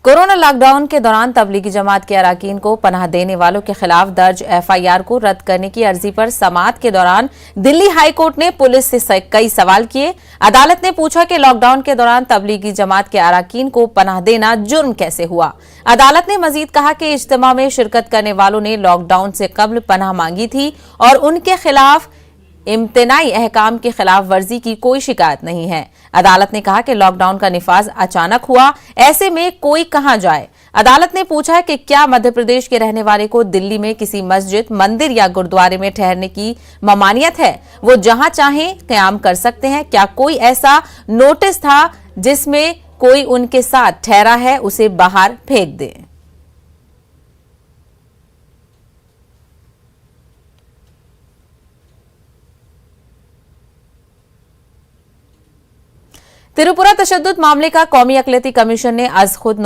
Corona lockdown के दौरान तबलीगी जमात के अरकान को पनाह देने वालों के खिलाफ दर्ज एफआईआर को रद्द करने की अर्जी पर समाअत के दौरान दिल्ली हाई कोर्ट ने पुलिस से कई सवाल किए। अदालत ने पूछा कि लॉकडाउन के दौरान तबलीगी जमात के अरकान को पनाह देना जुर्म कैसे हुआ। अदालत ने मजीद कहा कि इज्तिमा में शिरकत करने वालों ने लॉकडाउन से कबल पनाह मांगी थी और उनके खिलाफ इम्तनाई अहकाम की खिलाफ वर्जी की कोई शिकायत नहीं है। अदालत ने कहा कि लॉकडाउन का निफाज अचानक हुआ, ऐसे में कोई कहां जाए। अदालत ने पूछा कि क्या मध्य प्रदेश के रहने वाले को दिल्ली में किसी मस्जिद, मंदिर या गुरुद्वारे में ठहरने की ममानियत है, वो जहां चाहें क़याम कर सकते हैं। क्या कोई ऐसा नोटिस था जिसमें कोई उनके साथ ठहरा है, उसे बाहर फेंक दे। त्रिपुरा तशद्दुद मामले का कौमी अक़लियती कमीशन ने अज़ खुद